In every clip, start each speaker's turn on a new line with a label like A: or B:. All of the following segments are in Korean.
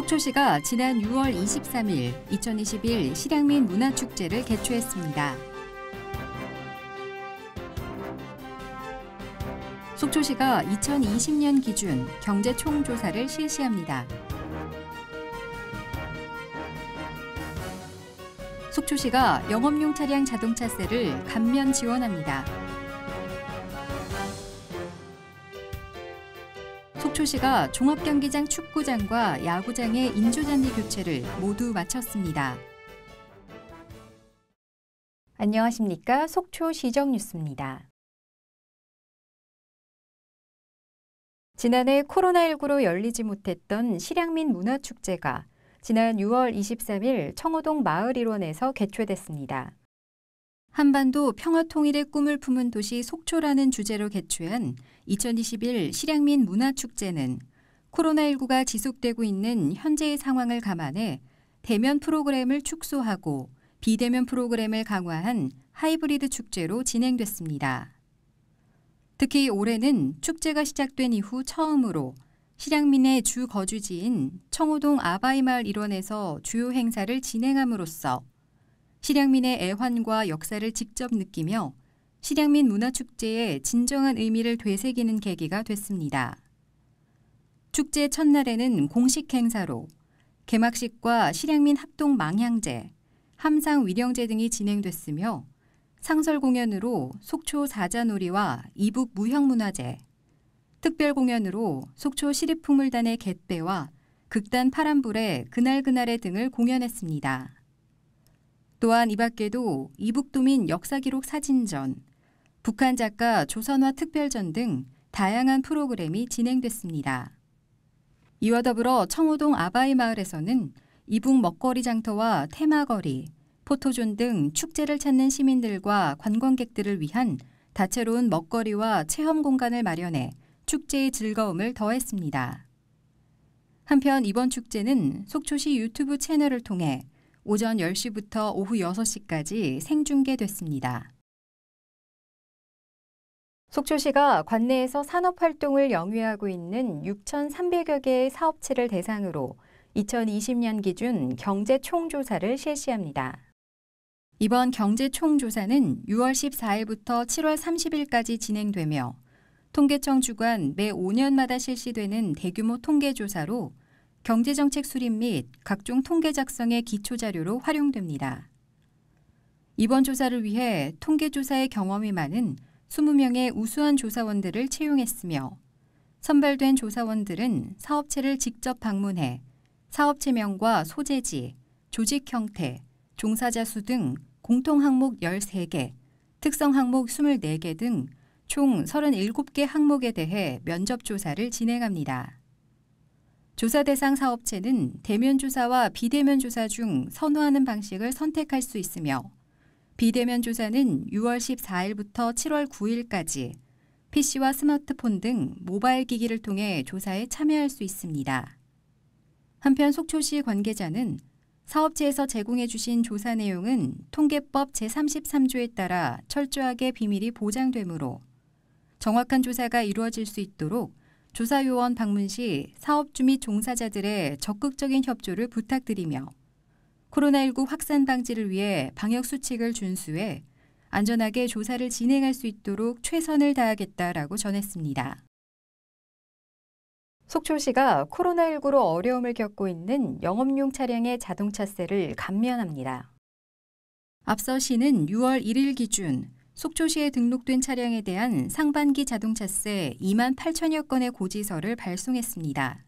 A: 속초시가 지난 6월 23일 2021 실향민 문화축제를 개최했습니다. 속초시가 2020년 기준 경제 총조사를 실시합니다. 속초시가 영업용 차량 자동차세를 감면 지원합니다. 속초시가 종합경기장 축구장과 야구장의 인조잔디 교체를 모두 마쳤습니다. 안녕하십니까? 속초시정뉴스입니다. 지난해 코로나19로 열리지 못했던 실향민 문화축제가 지난 6월 23일 청호동 마을일원에서 개최됐습니다. 한반도 평화통일의 꿈을 품은 도시 속초라는 주제로 개최한 2021 실향민 문화축제는 코로나19가 지속되고 있는 현재의 상황을 감안해 대면 프로그램을 축소하고 비대면 프로그램을 강화한 하이브리드 축제로 진행됐습니다. 특히 올해는 축제가 시작된 이후 처음으로 실향민의 주 거주지인 청호동 아바이마을 일원에서 주요 행사를 진행함으로써 실향민의 애환과 역사를 직접 느끼며 실향민 문화축제의 진정한 의미를 되새기는 계기가 됐습니다. 축제 첫날에는 공식 행사로 개막식과 실향민 합동 망향제, 함상 위령제 등이 진행됐으며 상설 공연으로 속초 사자놀이와 이북 무형문화제, 특별 공연으로 속초 시립풍물단의 갯배와 극단 파란불의 그날그날의 등을 공연했습니다. 또한 이 밖에도 이북도민 역사기록 사진전, 북한 작가 조선화 특별전 등 다양한 프로그램이 진행됐습니다. 이와 더불어 청호동 아바이마을에서는 이북 먹거리 장터와 테마거리, 포토존 등 축제를 찾는 시민들과 관광객들을 위한 다채로운 먹거리와 체험 공간을 마련해 축제의 즐거움을 더했습니다. 한편 이번 축제는 속초시 유튜브 채널을 통해 오전 10시부터 오후 6시까지 생중계됐습니다. 속초시가 관내에서 산업활동을 영위하고 있는 6,300여 개의 사업체를 대상으로 2020년 기준 경제총조사를 실시합니다. 이번 경제총조사는 6월 14일부터 7월 30일까지 진행되며 통계청 주관 매 5년마다 실시되는 대규모 통계조사로 경제정책 수립 및 각종 통계 작성의 기초자료로 활용됩니다. 이번 조사를 위해 통계조사의 경험이 많은 20명의 우수한 조사원들을 채용했으며 선발된 조사원들은 사업체를 직접 방문해 사업체명과 소재지, 조직 형태, 종사자 수 등 공통 항목 13개, 특성 항목 24개 등 총 37개 항목에 대해 면접 조사를 진행합니다. 조사 대상 사업체는 대면 조사와 비대면 조사 중 선호하는 방식을 선택할 수 있으며 비대면 조사는 6월 14일부터 7월 9일까지 PC와 스마트폰 등 모바일 기기를 통해 조사에 참여할 수 있습니다. 한편 속초시 관계자는 사업체에서 제공해 주신 조사 내용은 통계법 제33조에 따라 철저하게 비밀이 보장되므로 정확한 조사가 이루어질 수 있도록 조사요원 방문 시 사업주 및 종사자들의 적극적인 협조를 부탁드리며 코로나19 확산 방지를 위해 방역수칙을 준수해 안전하게 조사를 진행할 수 있도록 최선을 다하겠다라고 전했습니다. 속초시가 코로나19로 어려움을 겪고 있는 영업용 차량의 자동차세를 감면합니다. 앞서 시는 6월 1일 기준 속초시에 등록된 차량에 대한 상반기 자동차세 2만 8천여 건의 고지서를 발송했습니다.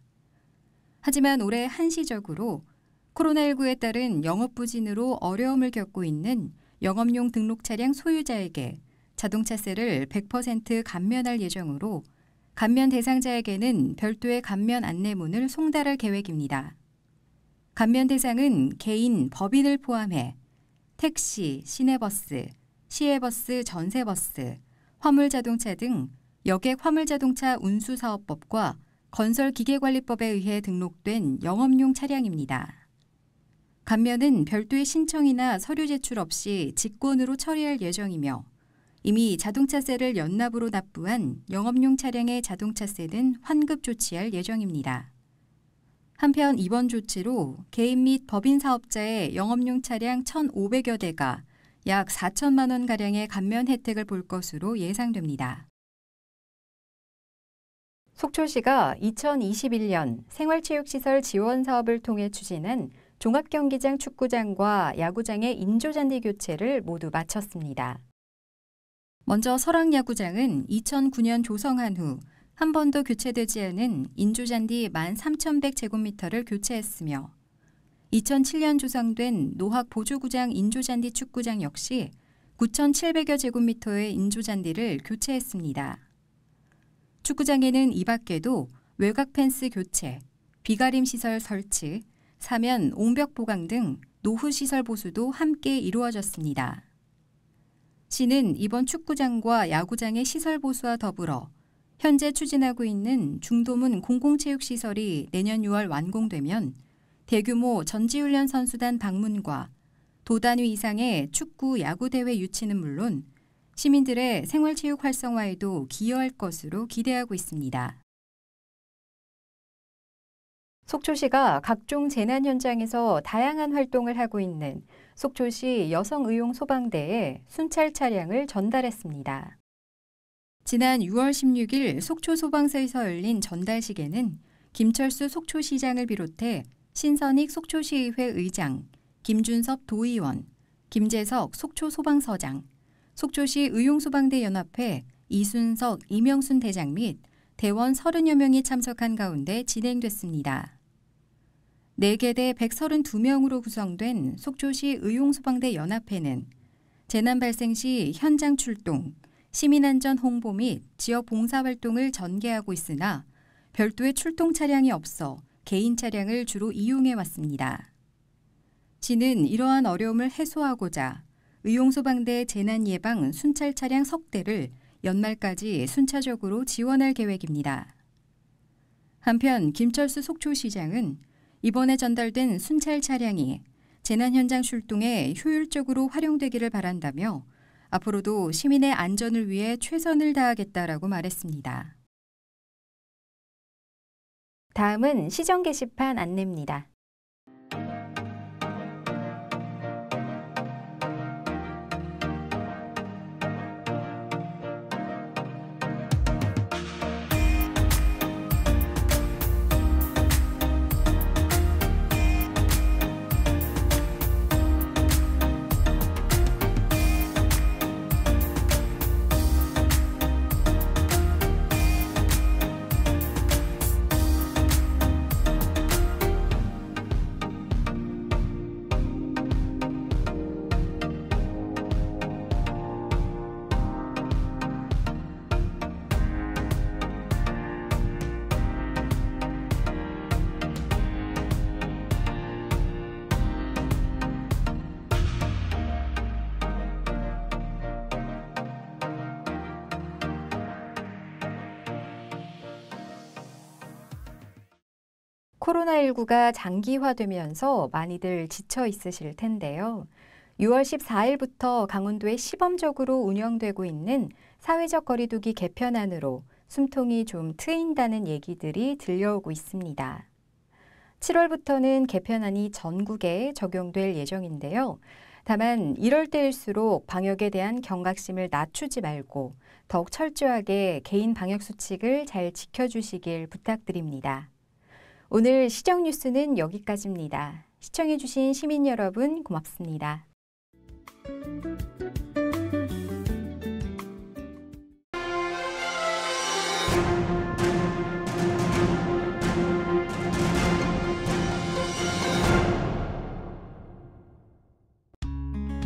A: 하지만 올해 한시적으로 코로나19에 따른 영업부진으로 어려움을 겪고 있는 영업용 등록 차량 소유자에게 자동차세를 100% 감면할 예정으로 감면 대상자에게는 별도의 감면 안내문을 송달할 계획입니다. 감면 대상은 개인, 법인을 포함해 택시, 시내버스, 시외버스, 전세버스, 화물자동차 등 여객 화물자동차 운수사업법과 건설기계관리법에 의해 등록된 영업용 차량입니다. 감면은 별도의 신청이나 서류 제출 없이 직권으로 처리할 예정이며 이미 자동차세를 연납으로 납부한 영업용 차량의 자동차세는 환급 조치할 예정입니다. 한편 이번 조치로 개인 및 법인 사업자의 영업용 차량 1,500여 대가 약 4천만 원가량의 감면 혜택을 볼 것으로 예상됩니다. 속초시가 2021년 생활체육시설 지원 사업을 통해 추진한 종합경기장 축구장과 야구장의 인조잔디 교체를 모두 마쳤습니다. 먼저 설악야구장은 2009년 조성한 후 한 번도 교체되지 않은 인조잔디 13,100제곱미터를 교체했으며 2007년 조성된 노학 보조구장 인조잔디 축구장 역시 9,700여 제곱미터의 인조잔디를 교체했습니다. 축구장에는 이 밖에도 외곽 펜스 교체, 비가림 시설 설치, 사면 옹벽 보강 등 노후 시설 보수도 함께 이루어졌습니다. 시는 이번 축구장과 야구장의 시설 보수와 더불어 현재 추진하고 있는 중도문 공공체육시설이 내년 6월 완공되면 대규모 전지훈련 선수단 방문과 도단위 이상의 축구, 야구대회 유치는 물론 시민들의 생활체육 활성화에도 기여할 것으로 기대하고 있습니다. 속초시가 각종 재난 현장에서 다양한 활동을 하고 있는 속초시 여성의용소방대에 순찰 차량을 전달했습니다. 지난 6월 16일 속초소방서에서 열린 전달식에는 김철수 속초시장을 비롯해 신선익 속초시의회 의장, 김준섭 도의원, 김재석 속초소방서장, 속초시 의용소방대 연합회 이순석, 이명순 대장 및 대원 30여 명이 참석한 가운데 진행됐습니다. 4개대 132명으로 구성된 속초시 의용소방대 연합회는 재난 발생 시 현장 출동, 시민안전 홍보 및 지역 봉사활동을 전개하고 있으나 별도의 출동 차량이 없어 개인 차량을 주로 이용해 왔습니다. 시는 이러한 어려움을 해소하고자 의용소방대 재난예방 순찰 차량 석 대를 연말까지 순차적으로 지원할 계획입니다. 한편 김철수 속초시장은 이번에 전달된 순찰 차량이 재난 현장 출동에 효율적으로 활용되기를 바란다며 앞으로도 시민의 안전을 위해 최선을 다하겠다라고 말했습니다. 다음은 시정 게시판 안내입니다. 코로나19가 장기화되면서 많이들 지쳐 있으실 텐데요. 6월 14일부터 강원도에 시범적으로 운영되고 있는 사회적 거리두기 개편안으로 숨통이 좀 트인다는 얘기들이 들려오고 있습니다. 7월부터는 개편안이 전국에 적용될 예정인데요. 다만 이럴 때일수록 방역에 대한 경각심을 낮추지 말고 더욱 철저하게 개인 방역 수칙을 잘 지켜주시길 부탁드립니다. 오늘 시정 뉴스는 여기까지입니다. 시청해주신 시민 여러분 고맙습니다.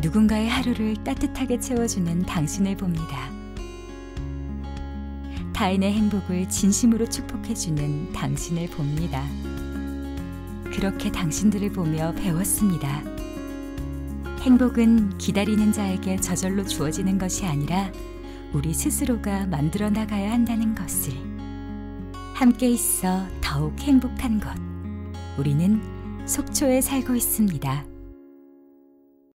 B: 누군가의 하루를 따뜻하게 채워주는 당신을 봅니다. 타인의 행복을 진심으로 축복해주는 당신을 봅니다. 그렇게 당신들을 보며 배웠습니다. 행복은 기다리는 자에게 저절로 주어지는 것이 아니라 우리 스스로가 만들어 나가야 한다는 것을. 함께 있어 더욱 행복한 것. 우리는 속초에 살고 있습니다.